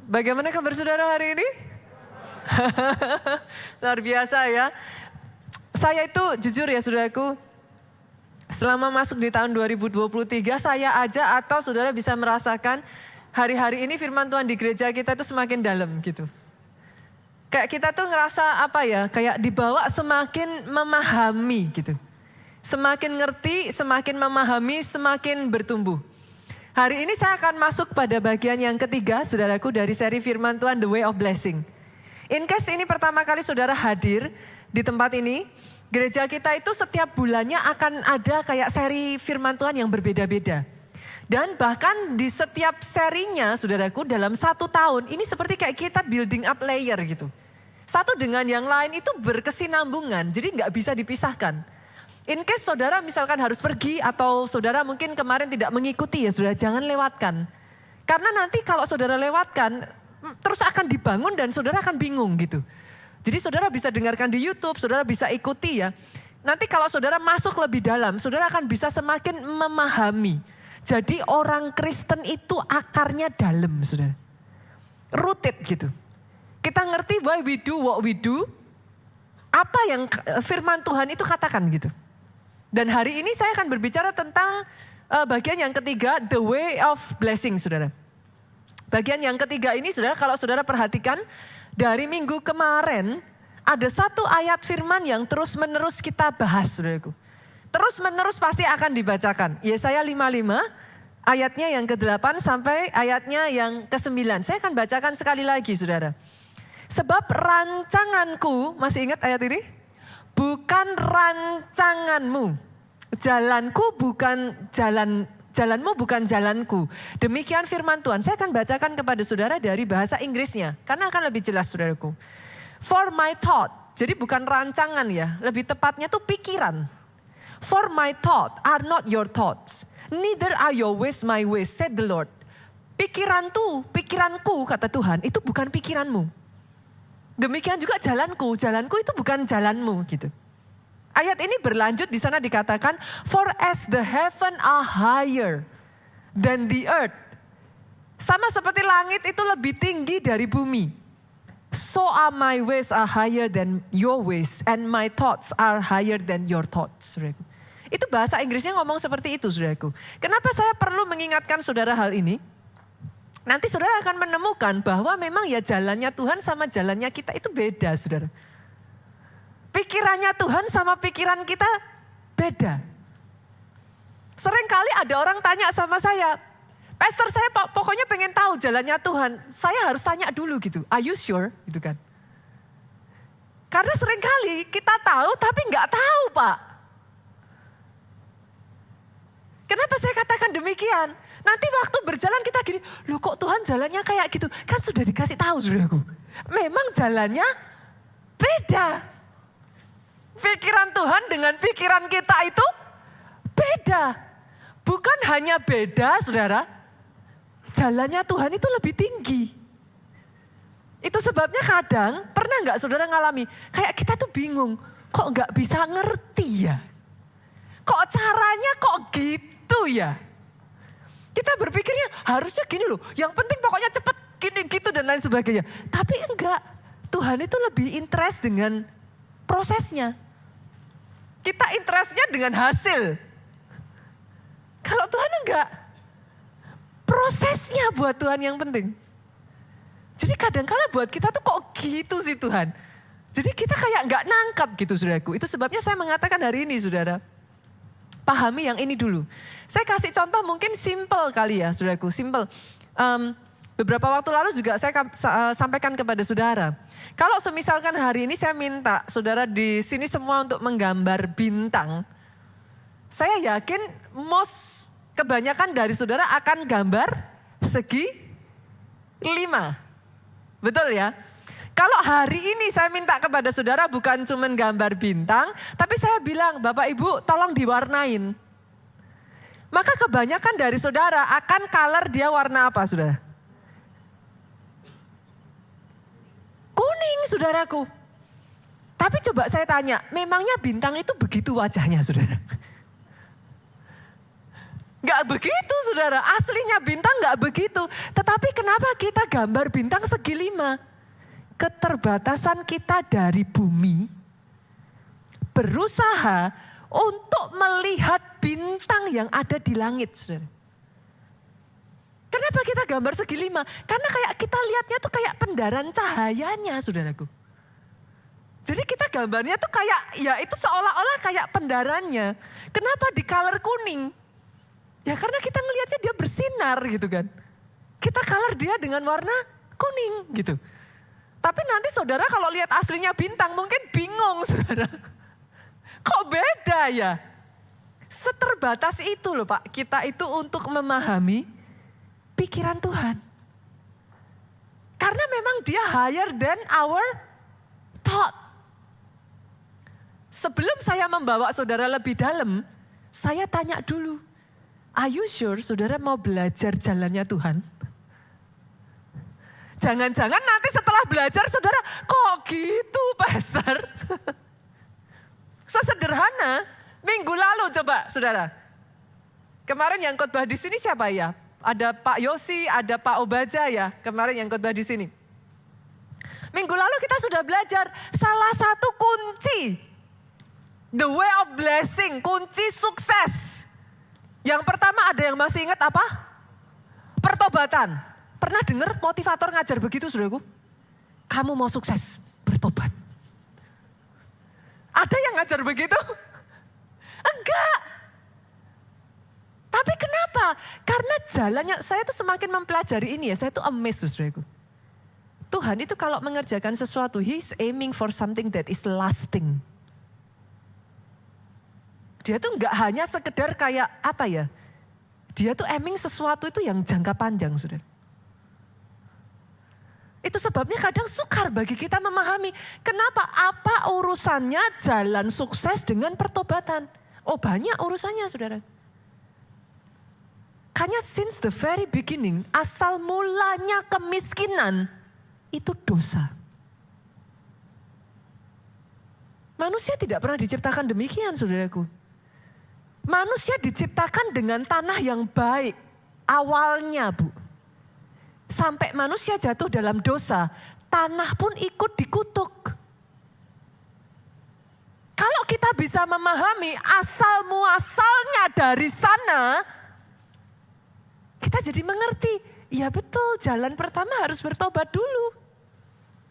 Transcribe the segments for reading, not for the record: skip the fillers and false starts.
Bagaimana kabar saudara hari ini? Luar biasa ya. Saya itu jujur ya saudaraku, selama masuk di tahun 2023 saya aja atau saudara bisa merasakan hari-hari ini firman Tuhan di gereja kita itu semakin dalam gitu. Kayak kita tuh ngerasa apa ya, kayak dibawa semakin memahami gitu. Semakin ngerti, semakin memahami, semakin bertumbuh. Hari ini saya akan masuk pada bagian yang ketiga, saudaraku, dari seri firman Tuhan The Way of Blessing. In case ini pertama kali saudara hadir di tempat ini, gereja kita itu setiap bulannya akan ada kayak seri firman Tuhan yang berbeda-beda. Dan bahkan di setiap serinya, saudaraku, dalam 1 tahun, ini seperti kayak kita building up layer gitu. Satu dengan yang lain itu berkesinambungan, jadi nggak bisa dipisahkan. In case saudara misalkan harus pergi atau saudara mungkin kemarin tidak mengikuti ya saudara, jangan lewatkan. Karena nanti kalau saudara lewatkan terus akan dibangun dan saudara akan bingung gitu. Jadi saudara bisa dengarkan di YouTube, saudara bisa ikuti ya. Nanti kalau saudara masuk lebih dalam, saudara akan bisa semakin memahami. Jadi orang Kristen itu akarnya dalam saudara. Rooted gitu. Kita ngerti why we do what we do. Apa yang firman Tuhan itu katakan gitu. Dan hari ini saya akan berbicara tentang bagian yang ketiga, the way of blessing, saudara. Bagian yang ketiga ini, saudara, kalau saudara perhatikan, dari minggu kemarin, ada satu ayat firman yang terus-menerus kita bahas, saudaraku. Terus-menerus pasti akan dibacakan. Yesaya 55, ayatnya yang ke-8 sampai ayatnya yang ke-9. Saya akan bacakan sekali lagi, saudara. Sebab rancanganku, masih ingat ayat ini? Bukan rancanganmu, jalanku bukan jalanmu bukan jalanku. Demikian firman Tuhan. Saya akan bacakan kepada saudara dari bahasa Inggrisnya, karena akan lebih jelas saudaraku. For my thought, jadi bukan rancangan ya, lebih tepatnya tuh pikiran. For my thought are not your thoughts, neither are your ways my ways, said the Lord. Pikiranku kata Tuhan, itu bukan pikiranmu. Demikian juga jalanku itu bukan jalanmu gitu. Ayat ini berlanjut di sana dikatakan, for as the heaven are higher than the earth. Sama seperti langit itu lebih tinggi dari bumi. So are my ways are higher than your ways and my thoughts are higher than your thoughts. Saudaraku. Itu bahasa Inggrisnya ngomong seperti itu saudaraku. Kenapa saya perlu mengingatkan saudara hal ini? Nanti saudara akan menemukan bahwa memang ya jalannya Tuhan sama jalannya kita itu beda saudara. Pikirannya Tuhan sama pikiran kita beda. Seringkali ada orang tanya sama saya, Pastor saya pokoknya pengen tahu jalannya Tuhan. Saya harus tanya dulu gitu, are you sure? Gitu kan. Karena seringkali kita tahu tapi nggak tahu Pak. Kenapa saya katakan demikian? Nanti waktu berjalan kita gini, loh kok Tuhan jalannya kayak gitu? Kan sudah dikasih tahu saudaraku. Memang jalannya beda. Pikiran Tuhan dengan pikiran kita itu beda. Bukan hanya beda saudara, jalannya Tuhan itu lebih tinggi. Itu sebabnya kadang, pernah nggak saudara ngalami, kayak kita tuh bingung, kok nggak bisa ngerti ya? Kok caranya kok gitu ya? Kita berpikirnya harusnya gini loh, yang penting pokoknya cepet gini gitu dan lain sebagainya. Tapi enggak, Tuhan itu lebih interest dengan prosesnya. Kita interestnya dengan hasil. Kalau Tuhan enggak, prosesnya buat Tuhan yang penting. Jadi kadang-kala buat kita tuh kok gitu sih Tuhan. Jadi kita kayak enggak nangkap gitu saudaraku. Itu sebabnya saya mengatakan hari ini saudara, pahami yang ini dulu. Saya kasih contoh mungkin simple kali ya saudaraku, simple. Beberapa waktu lalu juga saya sampaikan kepada saudara. Kalau semisalkan hari ini saya minta saudara di sini semua untuk menggambar bintang. Saya yakin kebanyakan dari saudara akan gambar segi 5. Betul ya? Kalau hari ini saya minta kepada saudara bukan cuma gambar bintang, tapi saya bilang, Bapak Ibu tolong diwarnain. Maka kebanyakan dari saudara akan color dia warna apa saudara? Kuning saudaraku. Tapi coba saya tanya, memangnya bintang itu begitu wajahnya saudara? Gak begitu saudara, aslinya bintang gak begitu. Tetapi kenapa kita gambar bintang segi 5? Keterbatasan kita dari bumi berusaha untuk melihat bintang yang ada di langit, saudara. Kenapa kita gambar segi 5? Karena kayak kita lihatnya tuh kayak pendaran cahayanya, saudaraku. Jadi kita gambarnya tuh kayak, ya itu seolah-olah kayak pendarannya. Kenapa di color kuning? Ya karena kita ngelihatnya dia bersinar gitu kan. Kita color dia dengan warna kuning gitu. Tapi nanti saudara kalau lihat aslinya bintang mungkin bingung saudara. Kok beda ya? Seterbatas itu loh Pak, kita itu untuk memahami pikiran Tuhan. Karena memang dia higher than our thought. Sebelum saya membawa saudara lebih dalam, saya tanya dulu, are you sure saudara mau belajar jalannya Tuhan? Jangan-jangan nanti setelah belajar saudara, kok gitu pastor? Sesederhana, minggu lalu coba saudara. Kemarin yang khotbah di sini siapa ya? Ada Pak Yosi, ada Pak Obaja ya, kemarin yang khotbah di sini. Minggu lalu kita sudah belajar salah satu kunci the way of blessing, kunci sukses. Yang pertama ada yang masih ingat apa? Pertobatan. Pernah dengar motivator ngajar begitu saudaraku? Kamu mau sukses, bertobat. Ada yang ngajar begitu? Enggak. Tapi kenapa? Karena jalannya, saya tuh semakin mempelajari ini ya, saya tuh amazed saudaraku. Tuhan itu kalau mengerjakan sesuatu, He's aiming for something that is lasting. Dia tuh enggak hanya sekedar kayak apa ya. Dia tuh aiming sesuatu itu yang jangka panjang saudara. Itu sebabnya kadang sukar bagi kita memahami. Kenapa? Apa urusannya jalan sukses dengan pertobatan? Oh banyak urusannya saudara. Karena since the very beginning, asal mulanya kemiskinan itu dosa. Manusia tidak pernah diciptakan demikian saudaraku. Manusia diciptakan dengan tanah yang baik awalnya Bu. Sampai manusia jatuh dalam dosa, tanah pun ikut dikutuk. Kalau kita bisa memahami asal muasalnya dari sana, kita jadi mengerti, ya betul jalan pertama harus bertobat dulu.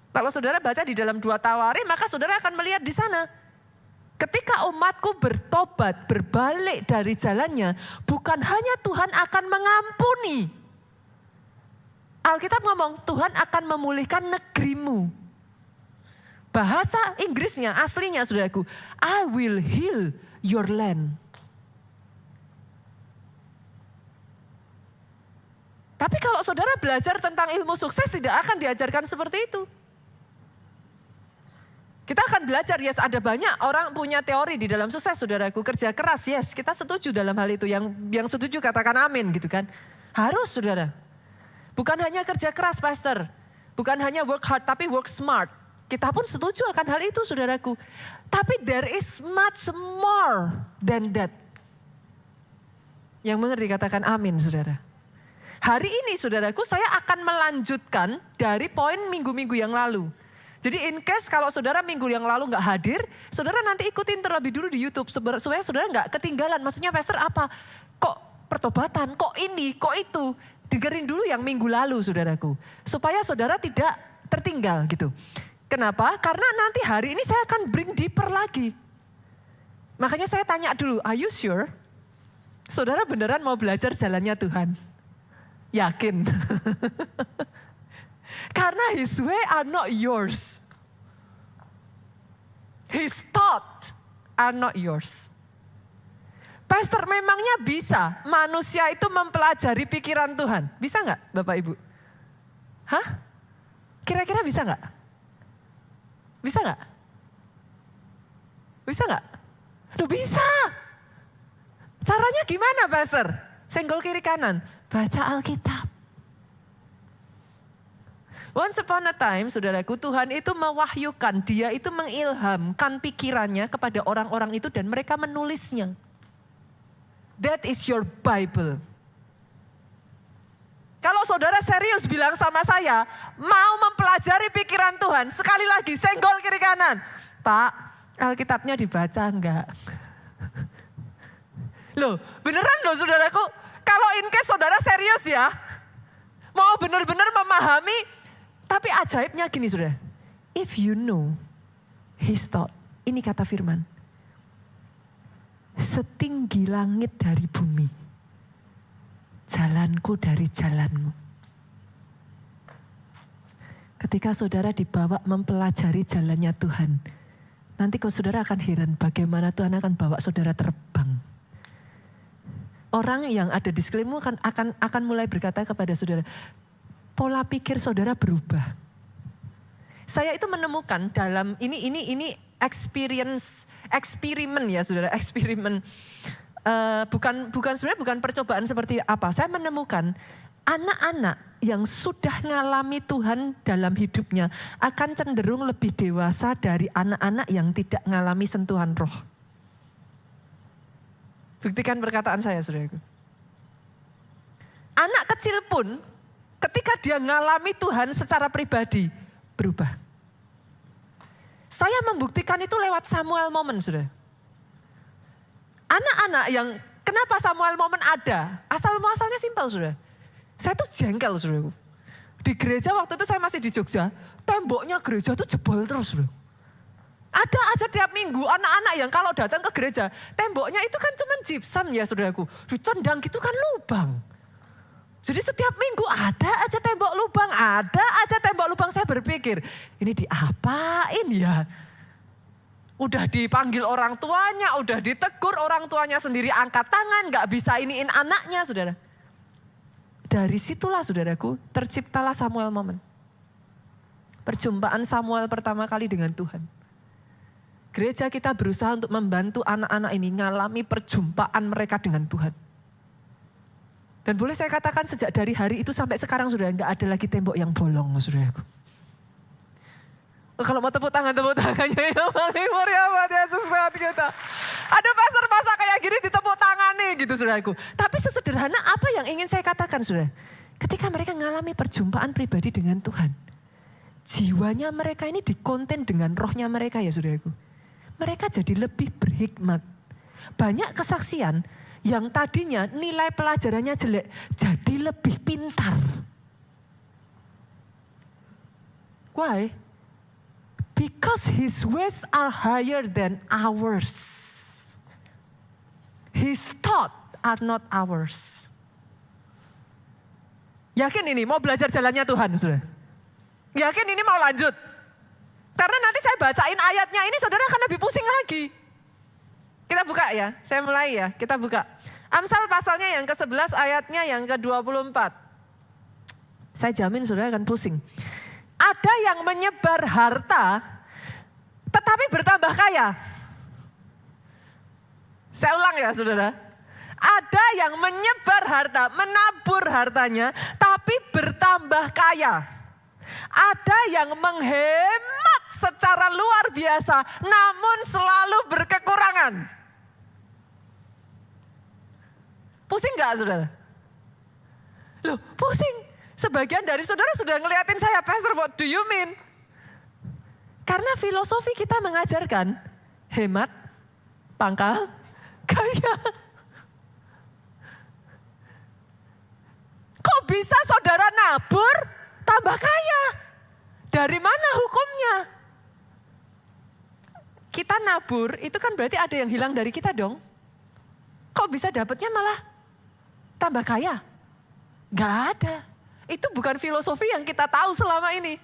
Kalau saudara baca di dalam 2 Tawarim, maka saudara akan melihat di sana. Ketika umatku bertobat, berbalik dari jalannya, bukan hanya Tuhan akan mengampuni. Alkitab ngomong, Tuhan akan memulihkan negerimu. Bahasa Inggrisnya, aslinya saudaraku, I will heal your land. Tapi kalau saudara belajar tentang ilmu sukses, tidak akan diajarkan seperti itu. Kita akan belajar, yes ada banyak orang punya teori di dalam sukses saudaraku. Kerja keras, yes kita setuju dalam hal itu. Yang setuju katakan amin gitu kan. Harus saudara. Bukan hanya kerja keras pastor. Bukan hanya work hard tapi work smart. Kita pun setuju akan hal itu saudaraku. Tapi there is much more than that. Yang mengerti katakan amin saudara. Hari ini saudaraku saya akan melanjutkan dari poin minggu-minggu yang lalu. Jadi in case kalau saudara minggu yang lalu gak hadir, saudara nanti ikutin terlebih dulu di YouTube. Supaya saudara gak ketinggalan. Maksudnya pastor apa? Kok pertobatan, kok ini, kok itu. Dengerin dulu yang minggu lalu saudaraku. Supaya saudara tidak tertinggal gitu. Kenapa? Karena nanti hari ini saya akan bring deeper lagi. Makanya saya tanya dulu, are you sure? Saudara beneran mau belajar jalannya Tuhan? Yakin? Karena his way are not yours. His thought are not yours. Pastor memangnya bisa manusia itu mempelajari pikiran Tuhan? Bisa gak Bapak Ibu? Hah? Kira-kira bisa gak? Bisa gak? Bisa gak? Duh bisa. Caranya gimana Pastor? Senggol kiri kanan. Baca Alkitab. Once upon a time, saudaraku, Tuhan itu mewahyukan, dia itu mengilhamkan pikirannya kepada orang-orang itu dan mereka menulisnya. That is your Bible. Kalau saudara serius bilang sama saya, mau mempelajari pikiran Tuhan, sekali lagi senggol kiri kanan. Pak, Alkitabnya dibaca enggak? Loh, beneran loh saudaraku. Kalau in case saudara serius ya, mau benar-benar memahami, tapi ajaibnya gini saudara. If you know his thought, ini kata firman. Setinggi langit dari bumi, jalanku dari jalanmu. Ketika saudara dibawa mempelajari jalannya Tuhan, nanti kau saudara akan heran bagaimana Tuhan akan bawa saudara terbang. Orang yang ada di sekelilingmu akan mulai berkata kepada saudara, pola pikir saudara berubah. Saya itu menemukan dalam ini eksperimen ya saudara, eksperimen. Sebenarnya bukan percobaan seperti apa. Saya menemukan anak-anak yang sudah ngalami Tuhan dalam hidupnya akan cenderung lebih dewasa dari anak-anak yang tidak ngalami sentuhan roh. Buktikan perkataan saya, saudaraku. Anak kecil pun ketika dia ngalami Tuhan secara pribadi berubah. Saya membuktikan itu lewat Samuel Moment, saudara. Anak-anak yang kenapa Samuel Moment ada? Asal-muasalnya simpel, saudara. Saya tuh jengkel, saudaraku. Di gereja waktu itu saya masih di Jogja, temboknya gereja tuh jebol terus, saudara. Ada aja tiap minggu anak-anak yang kalau datang ke gereja, temboknya itu kan cuma gypsum ya saudaraku. Ditendang gitu kan lubang. Jadi setiap minggu ada aja tembok lubang, ada aja tembok lubang. Saya berpikir, ini diapain ya? Udah dipanggil orang tuanya, udah ditegur orang tuanya sendiri angkat tangan, gak bisa iniin anaknya saudara. Dari situlah saudaraku terciptalah Samuel Moment. Perjumpaan Samuel pertama kali dengan Tuhan. Gereja kita berusaha untuk membantu anak-anak ini ngalami perjumpaan mereka dengan Tuhan. Dan boleh saya katakan sejak dari hari itu sampai sekarang sudah enggak ada lagi tembok yang bolong, saudaraku. Kalau mau tepuk tangannya yang paling meriah buat Yesus Tuhan kita. Ada pastor kayak gini ditepuk tangan nih gitu saudaraku. Tapi sesederhana apa yang ingin saya katakan saudara. Ketika mereka mengalami perjumpaan pribadi dengan Tuhan. Jiwanya mereka ini dikonten dengan rohnya mereka ya saudaraku. Mereka jadi lebih berhikmat. Banyak kesaksian yang tadinya nilai pelajarannya jelek jadi lebih pintar. Why? Because his ways are higher than ours. His thoughts are not ours. Yakin ini mau belajar jalannya Tuhan, saudara? Yakin ini mau lanjut? Karena nanti saya bacain ayatnya ini saudara akan lebih pusing lagi. Kita buka ya, saya mulai ya, kita buka. Amsal pasalnya yang ke-11 ayatnya yang ke-24. Saya jamin saudara akan pusing. Ada yang menyebar harta tetapi bertambah kaya. Saya ulang ya saudara. Ada yang menyebar harta, menabur hartanya tapi bertambah kaya. Ada yang menghemat secara luar biasa namun selalu berkekurangan. Pusing gak saudara? Loh pusing. Sebagian dari saudara sudah ngeliatin saya, Pastor, what do you mean? Karena filosofi kita mengajarkan hemat, pangkal, kaya. Kok bisa saudara nabur, tambah kaya? Dari mana hukumnya? Kita nabur, itu kan berarti ada yang hilang dari kita dong. Kok bisa dapatnya malah tambah kaya? Gak ada. Itu bukan filosofi yang kita tahu selama ini.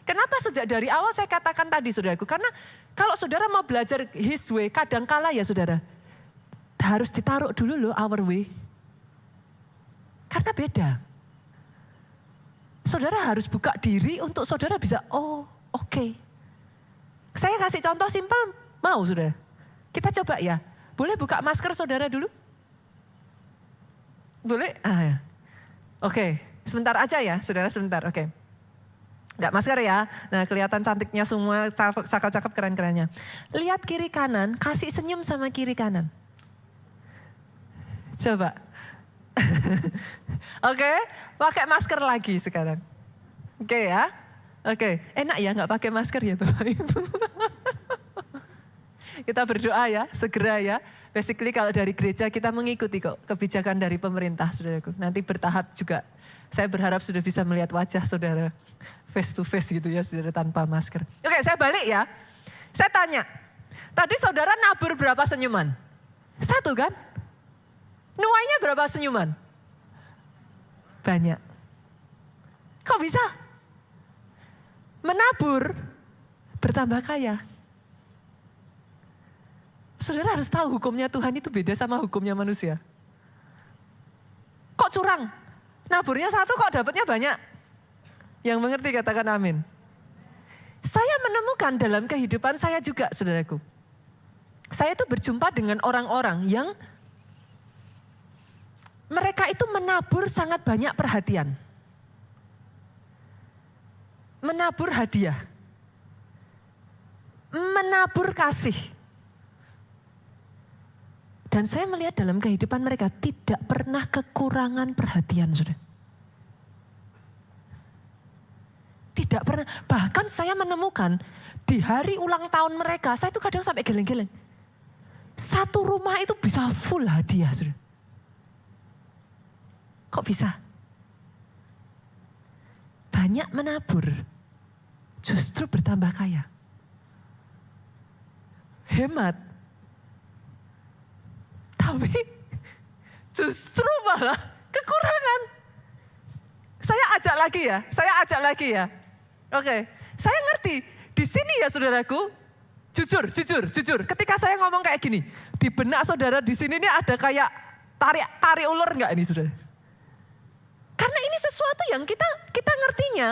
Kenapa sejak dari awal saya katakan tadi saudaraku? Karena kalau saudara mau belajar his way, kadangkala ya saudara. Harus ditaruh dulu loh our way. Karena beda. Saudara harus buka diri untuk saudara bisa, oh oke. Saya kasih contoh simpel, mau saudara? Kita coba ya. Boleh buka masker saudara dulu? Boleh? Ya. Oke. Sebentar aja ya, saudara sebentar, oke. Enggak masker ya, nah kelihatan cantiknya semua, cakep-cakep keren-kerennya. Lihat kiri kanan, kasih senyum sama kiri kanan. Coba. Oke, pakai masker lagi sekarang. Oke ya. Oke, enak ya nggak pakai masker ya Bapak Ibu. Kita berdoa ya, segera ya. Basically kalau dari gereja kita mengikuti kok kebijakan dari pemerintah, saudaraku. Nanti bertahap juga. Saya berharap sudah bisa melihat wajah saudara face to face gitu ya, saudara tanpa masker. Oke, saya balik ya. Saya tanya, tadi saudara nabur berapa senyuman? 1 kan? Nuainya berapa senyuman? Banyak. Kok bisa? Menabur bertambah kaya. Saudara harus tahu hukumnya Tuhan itu beda sama hukumnya manusia. Kok curang? Naburnya 1 kok dapatnya banyak? Yang mengerti katakan amin. Saya menemukan dalam kehidupan saya juga, saudaraku. Saya itu berjumpa dengan orang-orang yang mereka itu menabur sangat banyak perhatian. Menabur hadiah. Menabur kasih. Dan saya melihat dalam kehidupan mereka tidak pernah kekurangan perhatian, saudara. Tidak pernah. Bahkan saya menemukan di hari ulang tahun mereka, saya itu kadang sampai geleng-geleng. 1 rumah itu bisa full hadiah, saudara. Kok bisa? Banyak menabur, justru bertambah kaya. Hemat. Tapi justru malah kekurangan. Saya ajak lagi ya. Oke, saya ngerti. Di sini ya saudaraku, jujur. Ketika saya ngomong kayak gini, di benak saudara di sini ini ada kayak tarik ulur enggak ini saudara? Karena ini sesuatu yang kita ngertinya.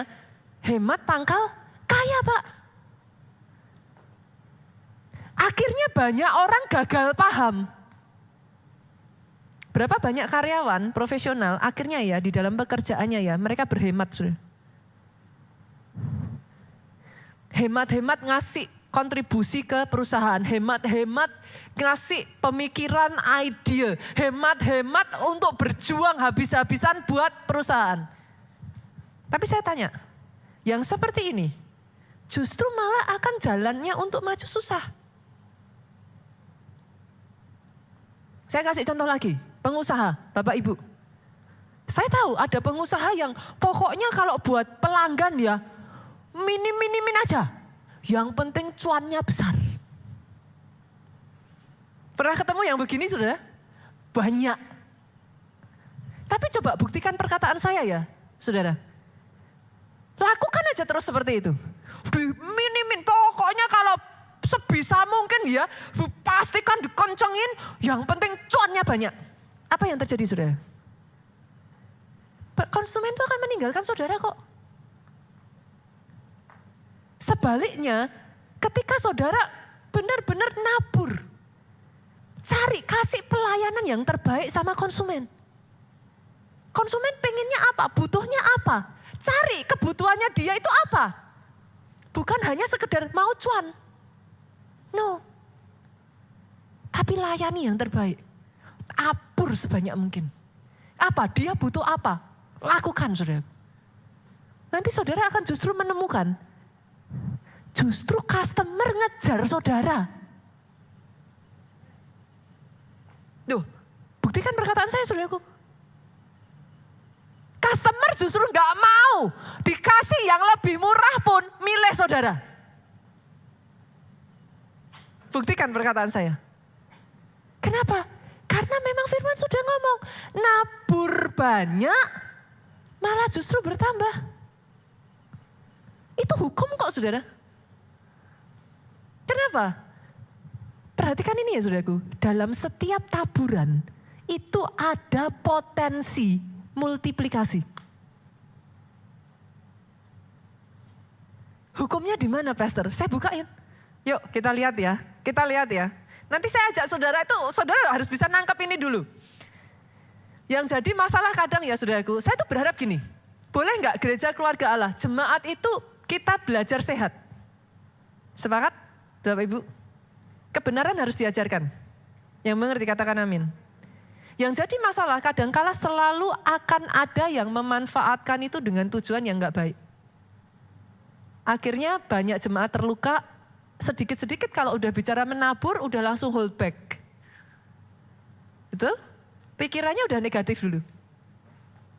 Hemat pangkal kaya Pak. Akhirnya banyak orang gagal paham. Berapa banyak karyawan profesional akhirnya ya di dalam pekerjaannya ya mereka berhemat sudah. Hemat-hemat ngasih kontribusi ke perusahaan. Hemat-hemat ngasih pemikiran ide. Hemat-hemat untuk berjuang habis-habisan buat perusahaan. Tapi saya tanya, yang seperti ini justru malah akan jalannya untuk maju susah. Saya kasih contoh lagi. Pengusaha, Bapak Ibu. Saya tahu ada pengusaha yang pokoknya kalau buat pelanggan ya minim-minimin aja. Yang penting cuannya besar. Pernah ketemu yang begini saudara? Banyak. Tapi coba buktikan perkataan saya ya saudara. Lakukan aja terus seperti itu. Minimin pokoknya kalau sebisa mungkin ya pastikan dikencengin. Yang penting cuannya banyak. Apa yang terjadi saudara? Konsumen itu akan meninggalkan saudara kok. Sebaliknya ketika saudara benar-benar nabur. Cari kasih pelayanan yang terbaik sama konsumen. Konsumen pengennya apa? Butuhnya apa? Cari kebutuhannya dia itu apa? Bukan hanya sekedar mau cuan. No. Tapi layani yang terbaik. Apur sebanyak mungkin. Apa? Dia butuh apa? Lakukan saudara. Nanti saudara akan justru menemukan. Justru customer ngejar saudara. Duh, buktikan perkataan saya saudaraku. Customer justru gak mau dikasih yang lebih murah pun milih saudara. Buktikan perkataan saya. Kenapa? Karena memang firman sudah ngomong, nabur banyak malah justru bertambah. Itu hukum kok saudara. Kenapa? Perhatikan ini ya saudaraku, dalam setiap taburan itu ada potensi multiplikasi. Hukumnya di mana pastor? Saya bukain. Yuk kita lihat ya. Nanti saya ajak saudara itu, saudara harus bisa nangkep ini dulu. Yang jadi masalah kadang ya saudaraku, saya tuh berharap gini. Boleh nggak gereja keluarga Allah, jemaat itu kita belajar sehat. Sepakat Bapak Ibu? Kebenaran harus diajarkan. Yang mengerti katakan amin. Yang jadi masalah kadangkala selalu akan ada yang memanfaatkan itu dengan tujuan yang gak baik. Akhirnya banyak jemaat terluka, sedikit-sedikit kalau udah bicara menabur udah langsung hold back. Betul? Pikirannya udah negatif dulu.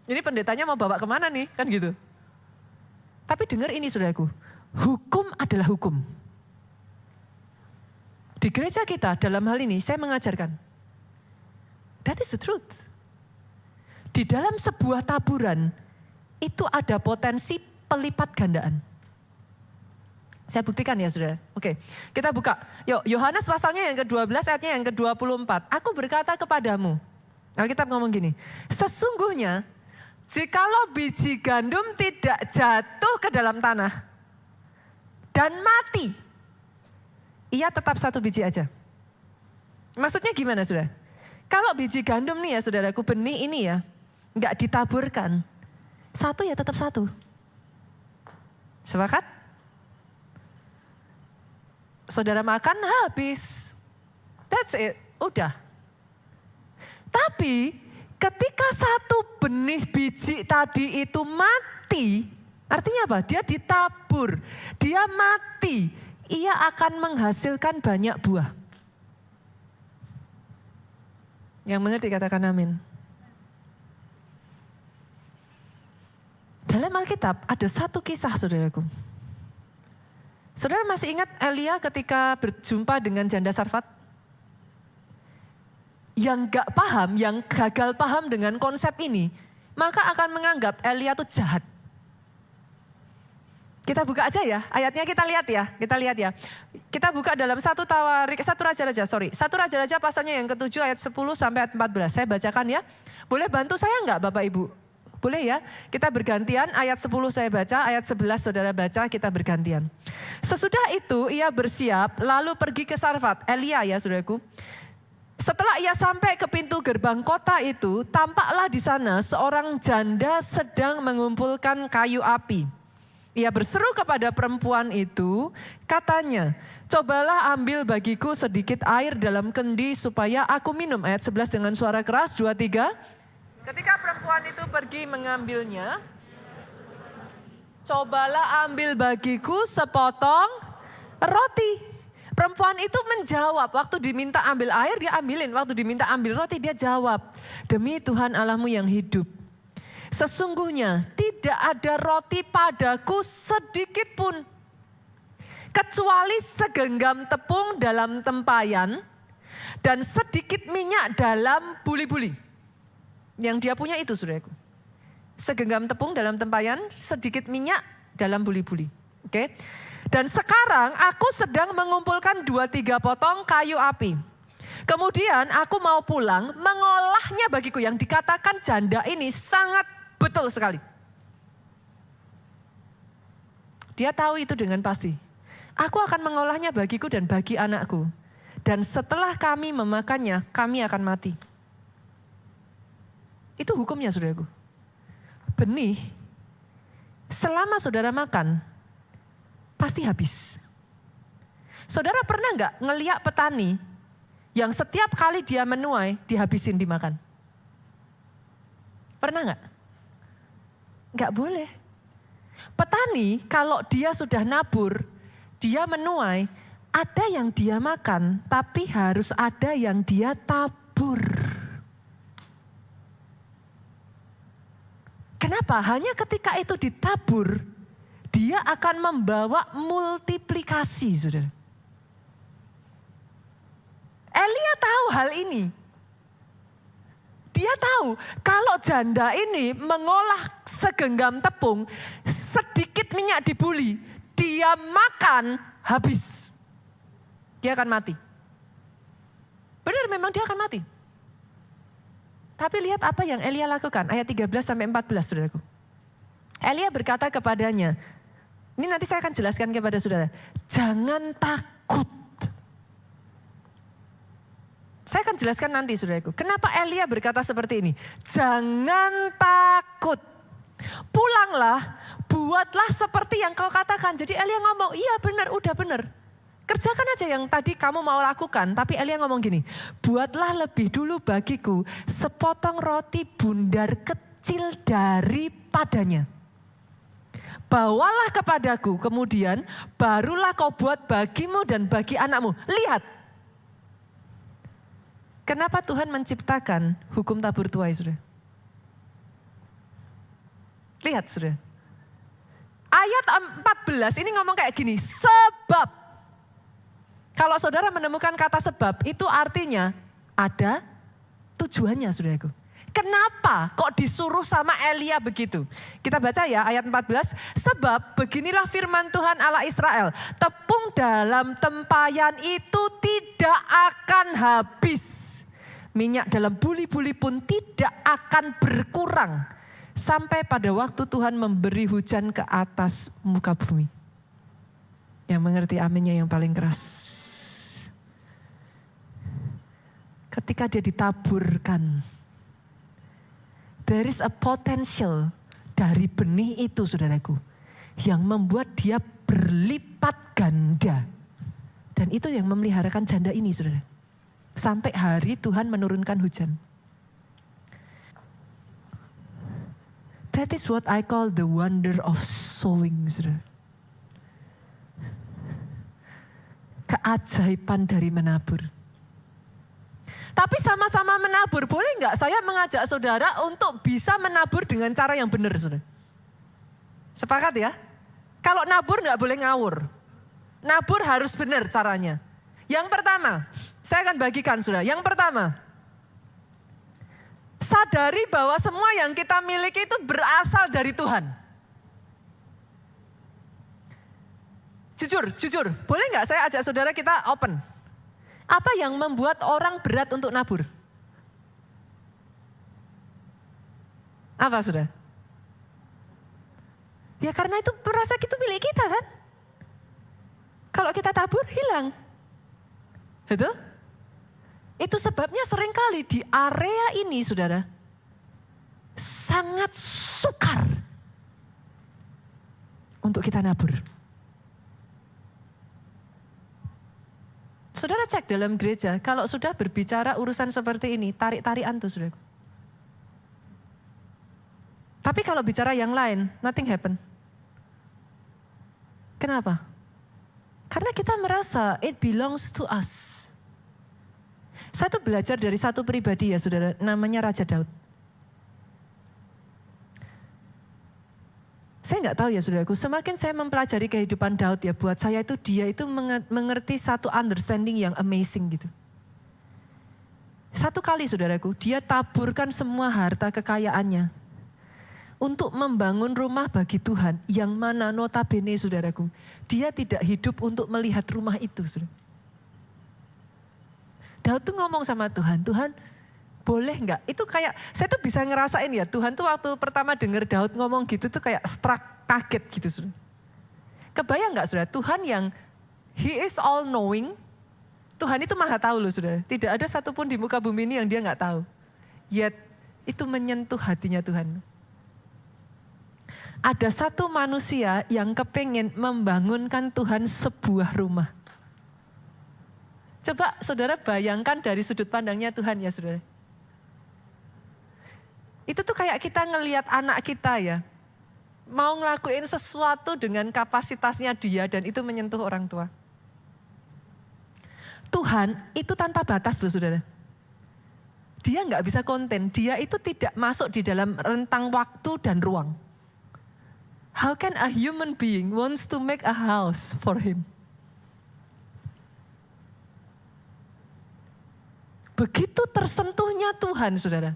Ini pendetanya mau bawa kemana nih? Kan gitu. Tapi dengar ini saudaraku, hukum adalah hukum. Di gereja kita dalam hal ini saya mengajarkan, that is the truth. Di dalam sebuah taburan itu ada potensi pelipat gandaan. Saya buktikan ya saudara. Oke, kita buka. Yuk, Yohanes pasalnya yang ke-12 ayatnya yang ke-24. Aku berkata kepadamu. Alkitab ngomong gini. Sesungguhnya jikalau biji gandum tidak jatuh ke dalam tanah dan mati, ia tetap satu biji aja. Maksudnya gimana saudara? Kalau biji gandum nih ya saudaraku, benih ini ya, enggak ditaburkan. Satu ya tetap satu. Sepakat? Saudara makan habis. That's it, udah. Tapi ketika satu benih biji tadi itu mati, artinya apa? Dia ditabur, dia mati, ia akan menghasilkan banyak buah. Yang mengerti katakan amin. Dalam Alkitab ada satu kisah saudaraku. Saudara masih ingat Elia ketika berjumpa dengan janda Sarfat? Yang gak paham, yang gagal paham dengan konsep ini, maka akan menganggap Elia itu jahat. Kita buka aja ya, ayatnya kita lihat ya. Kita buka dalam satu Raja-Raja pasalnya yang ke-7 ayat 10 sampai ayat 14. Saya bacakan ya. Boleh bantu saya enggak Bapak Ibu? Boleh ya, kita bergantian, ayat 10 saya baca, ayat 11 saudara baca, kita bergantian. Sesudah itu ia bersiap lalu pergi ke Sarfat, Elia ya saudaraku. Setelah ia sampai ke pintu gerbang kota itu, tampaklah di sana seorang janda sedang mengumpulkan kayu api. Ia berseru kepada perempuan itu, katanya, cobalah ambil bagiku sedikit air dalam kendi supaya aku minum. Ayat 11 dengan suara keras, 2, 3. Ketika perempuan itu pergi mengambilnya, cobalah ambil bagiku sepotong roti. Perempuan itu menjawab, waktu diminta ambil air dia ambilin, waktu diminta ambil roti dia jawab, demi Tuhan Allahmu yang hidup. Sesungguhnya tidak ada roti padaku sedikit pun, kecuali segenggam tepung dalam tempayan dan sedikit minyak dalam buli-buli. Yang dia punya itu saudaraku. Segenggam tepung dalam tempayan, sedikit minyak dalam buli-buli. Oke. Dan sekarang aku sedang mengumpulkan 2-3 potong kayu api. Kemudian aku mau pulang mengolahnya bagiku. Yang dikatakan janda ini sangat betul sekali. Dia tahu itu dengan pasti. Aku akan mengolahnya bagiku dan bagi anakku. Dan setelah kami memakannya, kami akan mati. Itu hukumnya saudaraku. Benih, selama saudara makan, pasti habis. Saudara pernah gak ngeliat petani yang setiap kali dia menuai, dihabisin dimakan? Pernah gak? Gak boleh. Petani kalau dia sudah nabur, dia menuai, ada yang dia makan, tapi harus ada yang dia tabur. Kenapa? Hanya ketika itu ditabur, dia akan membawa multiplikasi, saudara. Elia tahu hal ini. Dia tahu kalau janda ini mengolah segenggam tepung, sedikit minyak dibuli, dia makan habis. Dia akan mati. Benar, memang dia akan mati. Tapi lihat apa yang Elia lakukan, ayat 13 sampai 14 saudaraku. Elia berkata kepadanya, ini nanti saya akan jelaskan kepada saudara, jangan takut. Saya akan jelaskan nanti saudaraku, kenapa Elia berkata seperti ini. Jangan takut, pulanglah, buatlah seperti yang kau katakan. Jadi Elia ngomong, iya benar, udah benar. Kerjakan aja yang tadi kamu mau lakukan. Tapi Elia ngomong gini, buatlah lebih dulu bagiku sepotong roti bundar kecil daripadanya. Bawalah kepadaku, kemudian barulah kau buat bagimu dan bagi anakmu. Lihat. Kenapa Tuhan menciptakan hukum tabur tuai, saudara? Lihat, saudara. Ayat 14 ini ngomong kayak gini, sebab. Kalau saudara menemukan kata sebab, itu artinya ada tujuannya, saudaraku. Kenapa kok disuruh sama Elia begitu? Kita baca ya ayat 14. Sebab beginilah firman Tuhan Allah Israel. Tepung dalam tempayan itu tidak akan habis. Minyak dalam buli-buli pun tidak akan berkurang. Sampai pada waktu Tuhan memberi hujan ke atas muka bumi. Yang mengerti aminnya yang paling keras. Ketika dia ditaburkan. There is a potential dari benih itu, saudaraku, yang membuat dia berlipat ganda. Dan itu yang memeliharakan janda ini, saudara. Sampai hari Tuhan menurunkan hujan. That is what I call the wonder of sowing, saudara. Keajaiban dari menabur. Tapi sama-sama menabur, boleh nggak saya mengajak saudara untuk bisa menabur dengan cara yang benar, saudara? Sepakat ya? Kalau nabur nggak boleh ngawur. Nabur harus benar caranya. Yang pertama, saya akan bagikan, saudara. Yang pertama, sadari bahwa semua yang kita miliki itu berasal dari Tuhan. Jujur, boleh nggak saya ajak saudara kita open? Apa yang membuat orang berat untuk nabur? Apa, saudara? Ya karena itu merasa itu milik kita kan. Kalau kita tabur hilang. Betul? Itu sebabnya seringkali di area ini, saudara, sangat sukar untuk kita nabur. Saudara cek dalam gereja, kalau sudah berbicara urusan seperti ini, tarik-tarikan tuh, saudara. Tapi kalau bicara yang lain, nothing happen. Kenapa? Karena kita merasa it belongs to us. Saya tuh belajar dari satu pribadi ya, saudara, namanya Raja Daud. Saya nggak tahu ya, saudaraku, semakin saya mempelajari kehidupan Daud ya, buat saya itu dia itu mengerti satu understanding yang amazing gitu. Satu kali, saudaraku, dia taburkan semua harta kekayaannya untuk membangun rumah bagi Tuhan, yang mana notabene, saudaraku, dia tidak hidup untuk melihat rumah itu, saudara. Daud tuh ngomong sama Tuhan, Tuhan boleh enggak? Itu kayak, saya tuh bisa ngerasain ya, Tuhan tuh waktu pertama dengar Daud ngomong gitu tuh kayak struck, kaget gitu, saudara. Kebayang enggak, saudara, Tuhan yang He is all knowing, Tuhan itu maha tahu loh, saudara. Tidak ada satupun di muka bumi ini yang dia enggak tahu. Yet itu menyentuh hatinya Tuhan. Ada satu manusia yang kepengen membangunkan Tuhan sebuah rumah. Coba saudara bayangkan dari sudut pandangnya Tuhan ya, saudara. Itu tuh kayak kita ngelihat anak kita ya, mau ngelakuin sesuatu dengan kapasitasnya dia dan itu menyentuh orang tua. Tuhan itu tanpa batas loh, saudara. Dia nggak bisa konten, dia itu tidak masuk di dalam rentang waktu dan ruang. How can a human being wants to make a house for him? Begitu tersentuhnya Tuhan, saudara.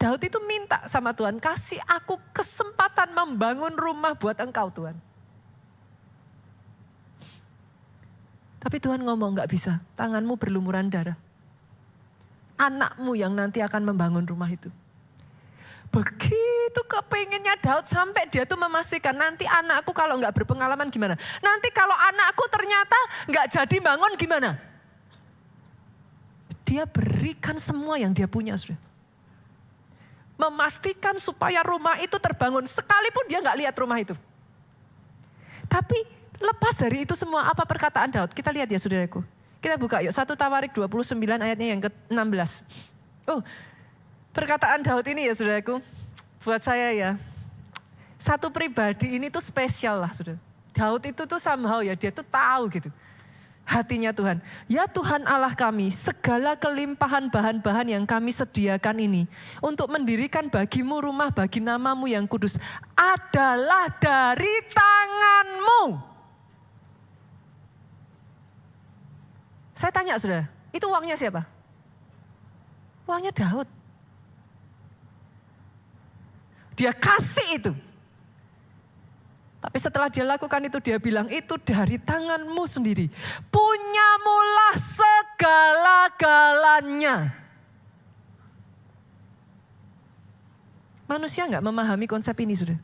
Daud itu minta sama Tuhan, kasih aku kesempatan membangun rumah buat engkau, Tuhan. Tapi Tuhan ngomong gak bisa, tanganmu berlumuran darah. Anakmu yang nanti akan membangun rumah itu. Begitu kepinginnya Daud sampai dia tuh memastikan nanti anakku kalau gak berpengalaman gimana. Nanti kalau anakku ternyata gak jadi bangun gimana. Dia berikan semua yang dia punya, saudara. Memastikan supaya rumah itu terbangun. Sekalipun dia gak lihat rumah itu. Tapi Lepas dari itu semua, apa perkataan Daud? Kita lihat ya saudaraku. Kita buka yuk, 1 Tawarik 29 ayatnya yang ke-16. Oh, perkataan Daud ini ya saudaraku, buat saya ya, satu pribadi ini tuh spesial lah saudara. Daud itu tuh somehow ya, dia tuh tahu gitu. Hatinya Tuhan. Ya Tuhan Allah kami, segala kelimpahan bahan-bahan yang kami sediakan ini untuk mendirikan bagimu rumah bagi namamu yang kudus adalah dari tanganmu. Saya tanya saudara, itu uangnya siapa? Uangnya Daud. Dia kasih itu. Tapi setelah dia lakukan itu, dia bilang itu dari tanganmu sendiri. Punyamulah segala-galanya. Manusia nggak memahami konsep ini sudah.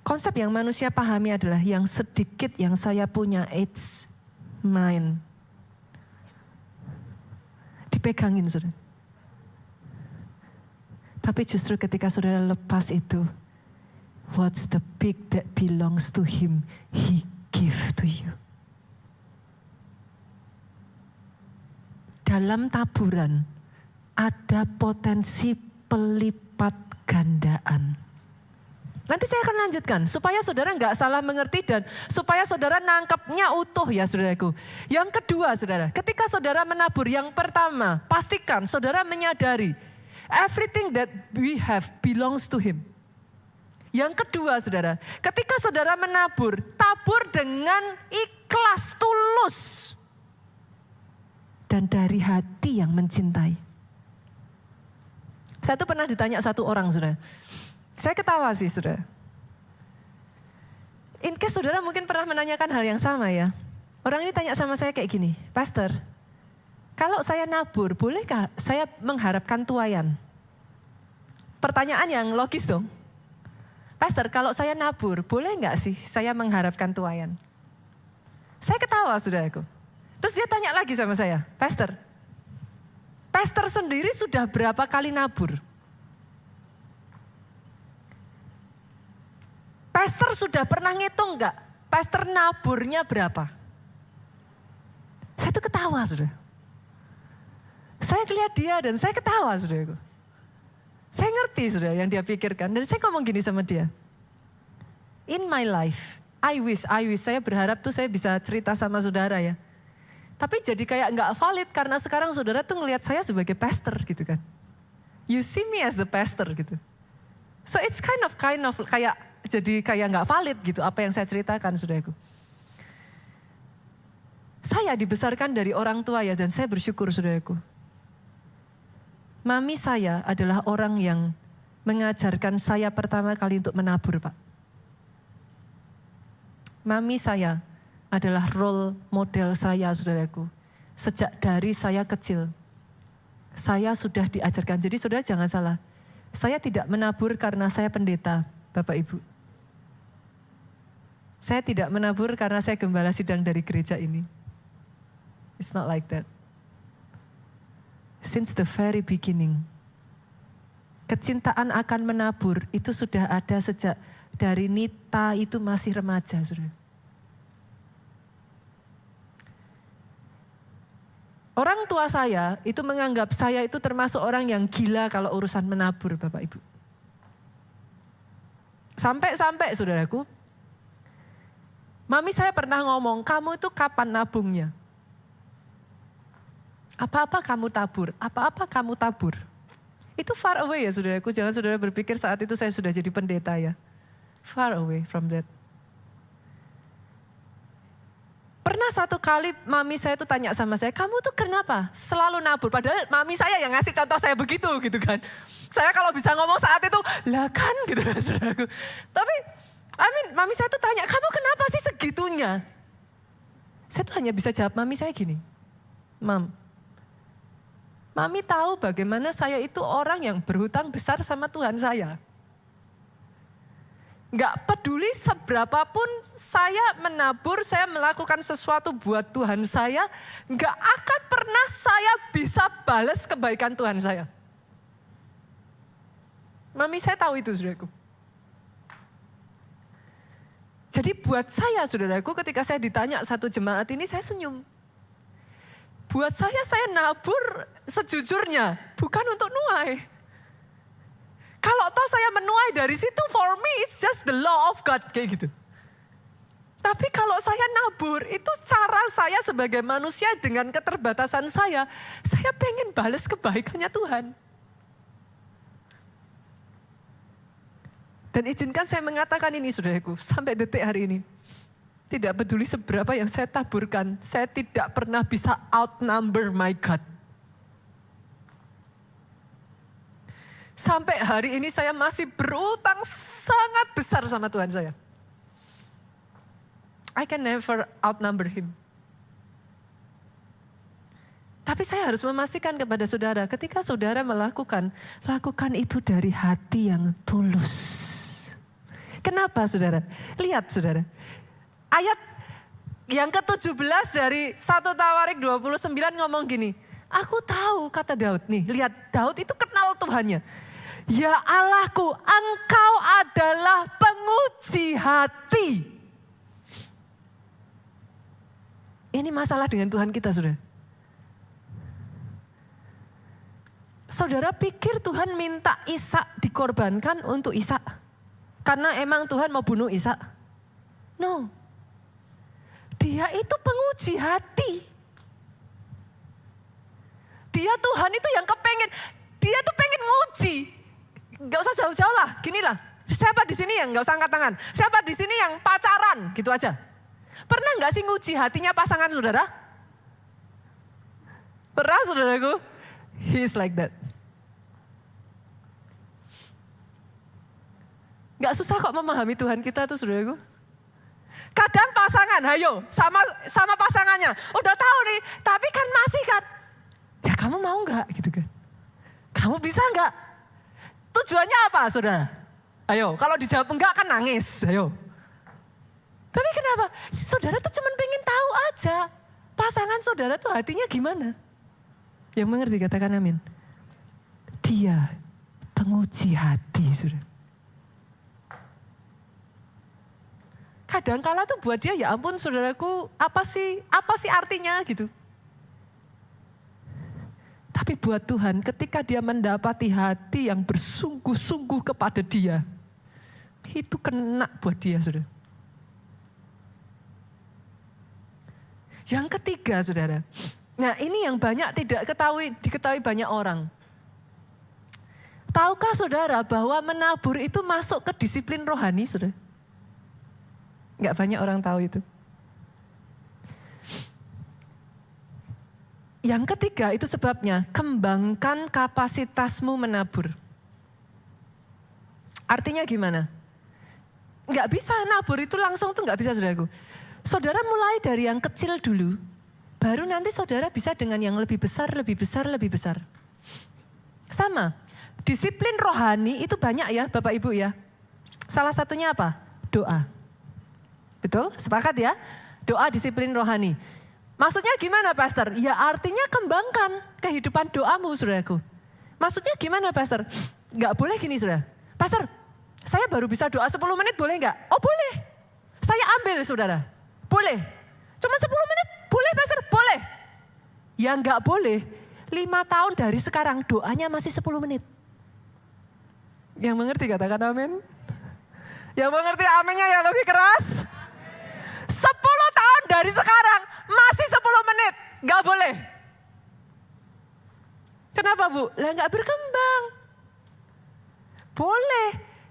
Konsep yang manusia pahami adalah yang sedikit yang saya punya, it's mine. Dipegangin saudara. Tapi justru ketika saudara lepas itu, what's the big that belongs to him, he give to you. Dalam taburan ada potensi pelipat gandaan. Nanti saya akan lanjutkan supaya saudara nggak salah mengerti dan supaya saudara nangkepnya utuh ya saudaraku. Yang kedua saudara, ketika saudara menabur yang pertama, pastikan saudara menyadari everything that we have belongs to him. Yang kedua saudara, ketika saudara menabur, tabur dengan ikhlas tulus dan dari hati yang mencintai. Saya tuh pernah ditanya satu orang saudara. Saya ketawa sih saudara. In case saudara mungkin pernah menanyakan hal yang sama ya. Orang ini tanya sama saya kayak gini, Pastor, kalau saya nabur bolehkah saya mengharapkan tuaian? Pertanyaan yang logis dong. Pastor, kalau saya nabur boleh nggak sih saya mengharapkan tuaian? Saya ketawa saudaraku. Terus dia tanya lagi sama saya, Pastor sendiri sudah berapa kali nabur? Pastor sudah pernah ngitung enggak? Pastor naburnya berapa? Saya tuh ketawa saudara. Saya lihat dia dan saya ketawa saudaraku. Saya ngerti saudara yang dia pikirkan. Dan saya ngomong gini sama dia. In my life, I wish, saya berharap tuh saya bisa cerita sama saudara ya. Tapi jadi kayak enggak valid karena sekarang saudara tuh ngelihat saya sebagai pastor gitu kan. You see me as the pastor gitu. So it's kind of kayak jadi kayak nggak valid gitu apa yang saya ceritakan saudaraku. Saya dibesarkan dari orang tua ya dan saya bersyukur saudaraku. Mami saya adalah orang yang mengajarkan saya pertama kali untuk menabur Pak. Mami saya adalah role model saya saudaraku. Sejak dari saya kecil. Saya sudah diajarkan. Jadi saudara jangan salah. Saya tidak menabur karena saya pendeta Bapak Ibu. Saya tidak menabur karena saya gembala sidang dari gereja ini. It's not like that. Since the very beginning, kecintaan akan menabur itu sudah ada sejak dari Nita itu masih remaja. Saudara. Orang tua saya itu menganggap saya itu termasuk orang yang gila kalau urusan menabur Bapak Ibu. Sampai-sampai saudaraku, Mami saya pernah ngomong, kamu itu kapan nabungnya? Apa-apa kamu tabur, apa-apa kamu tabur. Itu far away ya saudaraku, jangan saudara berpikir saat itu saya sudah jadi pendeta ya. Far away from that. Pernah satu kali mami saya tuh tanya sama saya, kamu tuh kenapa selalu nabur? Padahal mami saya yang ngasih contoh saya begitu gitu kan. Saya kalau bisa ngomong saat itu, lah kan gitu kan saudaraku. Tapi mami saya tuh tanya, kamu kenapa sih segitunya? Saya tuh hanya bisa jawab mami saya gini, Mami tahu bagaimana saya itu orang yang berhutang besar sama Tuhan saya. Gak peduli seberapapun saya menabur, saya melakukan sesuatu buat Tuhan saya, gak akan pernah saya bisa balas kebaikan Tuhan saya. Mami saya tahu itu saudaraku. Jadi buat saya saudaraku ketika saya ditanya satu jemaat ini saya senyum. Buat saya nabur sejujurnya bukan untuk nuai. Kalau toh saya menuai dari situ for me it's just the law of God kayak gitu. Tapi kalau saya nabur itu cara saya sebagai manusia dengan keterbatasan saya pengen balas kebaikannya Tuhan. Dan izinkan saya mengatakan ini saudaraku, sampai detik hari ini. Tidak peduli seberapa yang saya taburkan, saya tidak pernah bisa outnumber my God. Sampai hari ini saya masih berutang sangat besar sama Tuhan saya. I can never outnumber him. Tapi saya harus memastikan kepada saudara, ketika saudara melakukan, lakukan itu dari hati yang tulus. Kenapa saudara? Lihat saudara. Ayat yang ke-17 dari 1 Tawarik 29 ngomong gini. Aku tahu kata Daud nih. Lihat Daud itu kenal Tuhannya. Ya Allahku, Engkau adalah penguji hati. Ini masalah dengan Tuhan kita saudara. Saudara pikir Tuhan minta Ishak dikorbankan untuk Ishak? Karena emang Tuhan mau bunuh Ishak? No. Dia itu penguji hati. Dia Tuhan itu yang kepengen, dia tuh pengen nguji. Gak usah jauh-jauh lah, gini lah. Siapa di sini yang gak usah angkat tangan? Siapa di sini yang pacaran? Gitu aja. Pernah gak sih nguji hatinya pasangan saudara? Pernah saudaraku? He's like that. Gak susah kok memahami Tuhan kita tuh saudaraku. Kadang pasangan, hayo sama pasangannya. Udah tahu nih, tapi kan masih kan. Ya kamu mau gak gitu kan? Kamu bisa gak? Tujuannya apa saudara? Ayo, kalau dijawab enggak kan nangis, ayo. Tapi kenapa? Saudara tuh cuma pengen tahu aja. Pasangan saudara tuh hatinya gimana? Yang mengerti katakan amin. Dia penguji hati saudara. Kadang-kala tuh buat dia ya ampun saudaraku apa sih artinya gitu. Tapi buat Tuhan ketika dia mendapati hati yang bersungguh-sungguh kepada dia. Itu kena buat dia saudara. Yang ketiga saudara. Nah ini yang banyak diketahui banyak orang. Tahukah saudara bahwa menabur itu masuk ke disiplin rohani saudara? Gak banyak orang tahu itu. Yang ketiga itu sebabnya kembangkan kapasitasmu menabur. Artinya gimana? Gak bisa nabur itu langsung tuh gak bisa saudaraku. Saudara mulai dari yang kecil dulu, baru nanti saudara bisa dengan yang lebih besar, lebih besar, lebih besar. Sama, disiplin rohani itu banyak ya Bapak Ibu ya. Salah satunya apa? Doa. Betul? Sepakat ya? Doa disiplin rohani. Maksudnya gimana Pastor? Ya artinya kembangkan kehidupan doamu saudaraku. Maksudnya gimana Pastor? Gak boleh gini saudara. Pastor, saya baru bisa doa 10 menit boleh gak? Oh boleh. Saya ambil saudara. Boleh. Cuma 10 menit? Boleh Pastor? Boleh. Yang gak boleh 5 tahun dari sekarang doanya masih 10 menit. Yang mengerti katakan amin. Yang mengerti aminnya yang lebih keras. 10 tahun dari sekarang masih 10 menit. Gak boleh. Kenapa Bu? Lah gak berkembang. Boleh.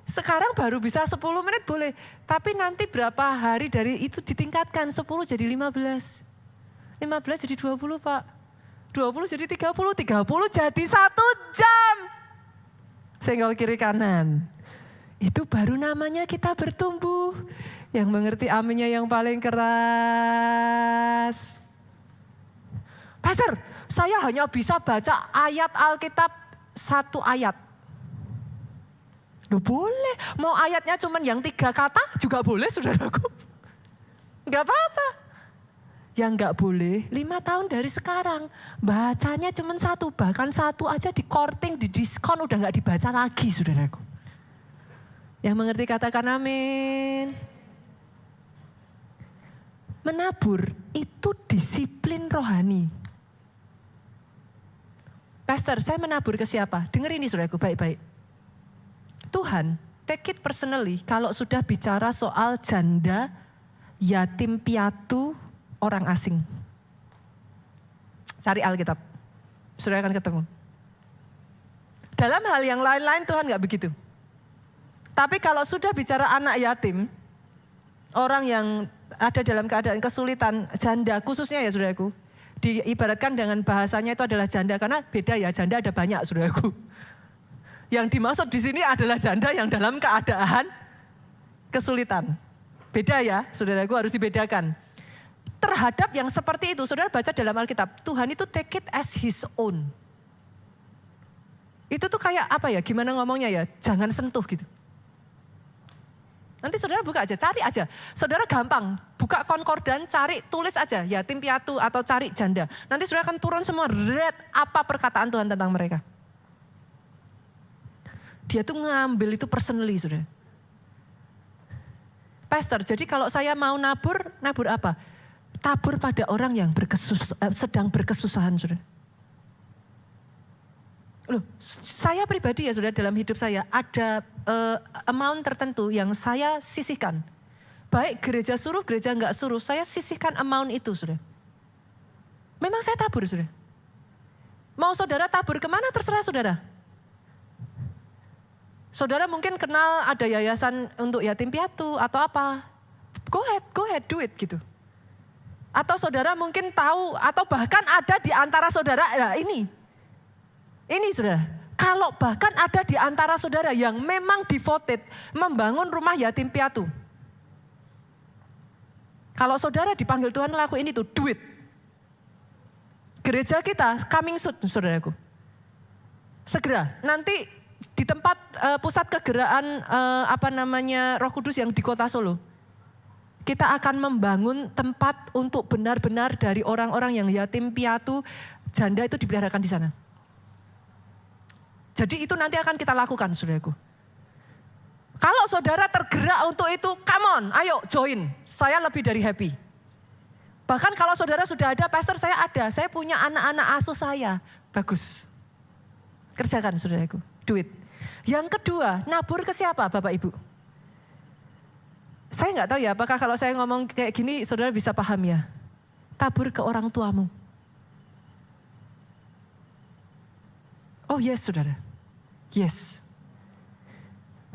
Sekarang baru bisa 10 menit boleh. Tapi nanti berapa hari dari itu ditingkatkan. 10 jadi 15. 15 jadi 20 Pak. 20 jadi 30. 30 jadi 1 jam. Senggol kiri kanan. Itu baru namanya kita bertumbuh. Yang mengerti aminnya yang paling keras. Pastor, saya hanya bisa baca ayat Alkitab 1 ayat. Loh boleh, mau ayatnya cuman yang 3 kata juga boleh saudaraku. Gak apa-apa. Yang gak boleh 5 tahun dari sekarang. Bacanya cuman 1, bahkan 1 aja di korting, di diskon udah gak dibaca lagi saudaraku. Yang mengerti katakan amin. menabur itu disiplin rohani. Pastor, saya menabur ke siapa? Dengar ini saudaraku baik-baik. Tuhan, take it personally kalau sudah bicara soal janda, yatim piatu, orang asing. Cari Alkitab, saudara akan ketemu. Dalam hal yang lain-lain Tuhan gak begitu. Tapi kalau sudah bicara anak yatim, orang yang ada dalam keadaan kesulitan, janda khususnya ya saudaraku, diibaratkan dengan bahasanya itu adalah janda, karena beda ya, janda ada banyak saudaraku. Yang dimaksud di sini adalah janda yang dalam keadaan kesulitan. Beda ya saudaraku, harus dibedakan. Terhadap yang seperti itu, saudara baca dalam Alkitab, Tuhan itu take it as his own. Itu tuh kayak apa ya, gimana ngomongnya ya, jangan sentuh gitu. Nanti saudara buka aja, cari aja. Saudara gampang, buka konkordan, cari, tulis aja yatim piatu atau cari janda. Nanti saudara akan turun semua, read apa perkataan Tuhan tentang mereka. Dia tuh ngambil itu personally saudara. Pastor, jadi kalau saya mau nabur apa? Tabur pada orang yang sedang berkesusahan saudara. Loh, saya pribadi ya saudara, dalam hidup saya ada amount tertentu yang saya sisihkan. Baik gereja suruh, gereja enggak suruh, saya sisihkan amount itu saudara. Memang saya tabur saudara. Mau saudara tabur kemana terserah saudara. Saudara mungkin kenal ada yayasan untuk yatim piatu atau apa. Go ahead, do it gitu. Atau saudara mungkin tahu atau bahkan ada di antara saudara, ya ini saudara, kalau bahkan ada di antara saudara yang memang devoted membangun rumah yatim piatu. Kalau saudara dipanggil Tuhan lakuin itu, do it. Gereja kita coming soon saudaraku. Segera, nanti di tempat pusat kegeraan Roh Kudus yang di kota Solo. Kita akan membangun tempat untuk benar-benar dari orang-orang yang yatim piatu, janda itu dipeliharakan di sana. Jadi itu nanti akan kita lakukan saudaraku. Kalau saudara tergerak untuk itu, come on, ayo join. Saya lebih dari happy. Bahkan kalau saudara sudah ada, pastor saya ada, saya punya anak-anak asuh saya. Bagus. Kerjakan saudaraku, do it. Yang kedua, nabur ke siapa Bapak Ibu? Saya nggak tahu ya, apakah kalau saya ngomong kayak gini saudara bisa paham ya. Tabur ke orang tuamu. Oh yes saudara. Yes.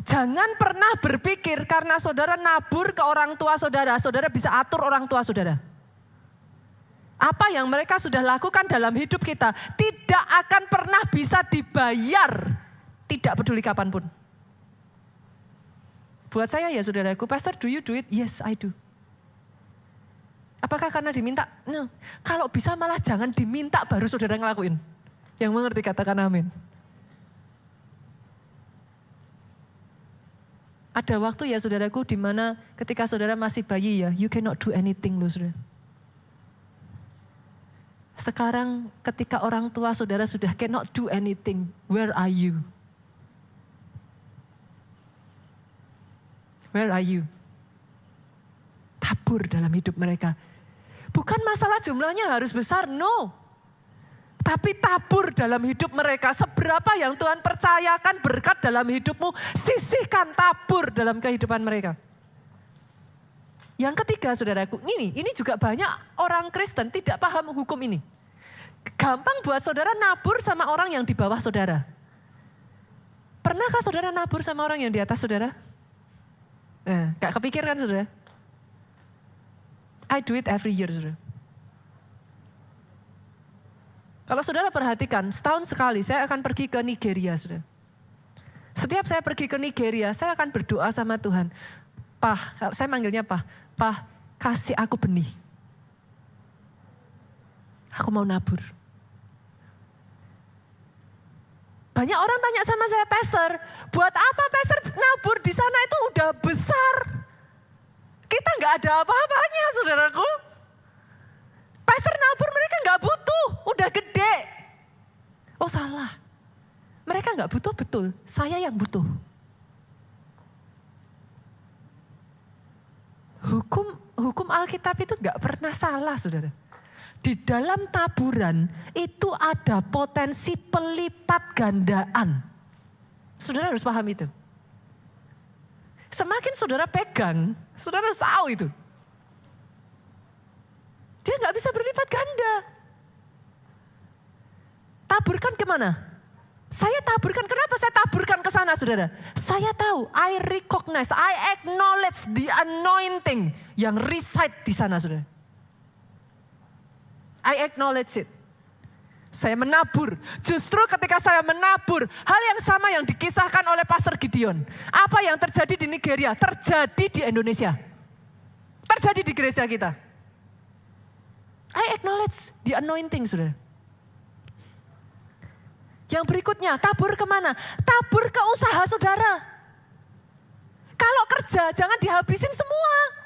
Jangan pernah berpikir karena saudara nabur ke orang tua saudara, saudara bisa atur orang tua saudara. Apa yang mereka sudah lakukan dalam hidup kita tidak akan pernah bisa dibayar. Tidak peduli kapanpun. Buat saya ya saudaraku, pastor do you do it? Yes I do. Apakah karena diminta? No. Kalau bisa malah jangan diminta baru saudara ngelakuin. Yang mengerti katakan amin. Ada waktu ya saudaraku di mana ketika saudara masih bayi ya, you cannot do anything loh saudara. Sekarang ketika orang tua saudara sudah cannot do anything, where are you? Where are you? Tabur dalam hidup mereka. Bukan masalah jumlahnya harus besar, no. Tapi tabur dalam hidup mereka. Seberapa yang Tuhan percayakan berkat dalam hidupmu, sisihkan tabur dalam kehidupan mereka. Yang ketiga saudaraku, ini juga banyak orang Kristen tidak paham hukum ini. Gampang buat saudara nabur sama orang yang di bawah saudara. Pernahkah saudara nabur sama orang yang di atas saudara? Gak kepikir kan saudara? I do it every year saudara. Kalau saudara perhatikan, setahun sekali saya akan pergi ke Nigeria saudara. Setiap saya pergi ke Nigeria, saya akan berdoa sama Tuhan. Pah, saya manggilnya Pah, kasih aku benih. Aku mau nabur. Banyak orang tanya sama saya, pastor, buat apa pastor nabur di sana itu udah besar. Kita nggak ada apa-apanya saudaraku. Pastor nabur mereka nggak butuh, udah gede. Oh salah, mereka nggak butuh betul, saya yang butuh. Hukum Alkitab itu gak pernah salah, saudara. Di dalam taburan itu ada potensi pelipat gandaan. Saudara harus paham itu. Semakin saudara pegang, saudara harus tahu itu. Dia gak bisa berlipat ganda. Taburkan kemana? Saya taburkan, kenapa saya taburkan ke sana, saudara? Saya tahu, I recognize, I acknowledge the anointing yang reside di sana, saudara. I acknowledge it. Saya menabur. Justru ketika saya menabur, hal yang sama yang dikisahkan oleh Pastor Gideon. Apa yang terjadi di Nigeria, terjadi di Indonesia. Terjadi di gereja kita. I acknowledge the anointing, saudara. Yang berikutnya, tabur kemana? Tabur ke usaha saudara. Kalau kerja, jangan dihabisin semua.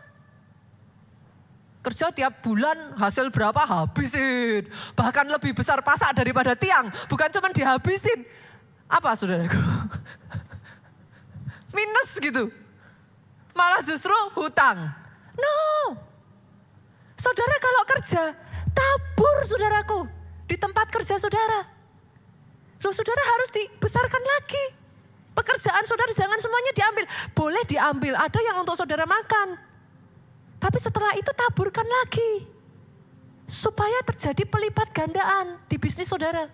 Kerja tiap bulan, hasil berapa habisin. Bahkan lebih besar pasak daripada tiang. Bukan cuma dihabisin. Apa saudaraku? Minus gitu. Malah justru hutang. No. Saudara kalau kerja, tabur saudaraku. Di tempat kerja saudara. Loh, saudara harus dibesarkan lagi. Pekerjaan saudara jangan semuanya diambil. Boleh diambil, ada yang untuk saudara makan. Tapi setelah itu taburkan lagi. Supaya terjadi pelipat gandaan di bisnis saudara.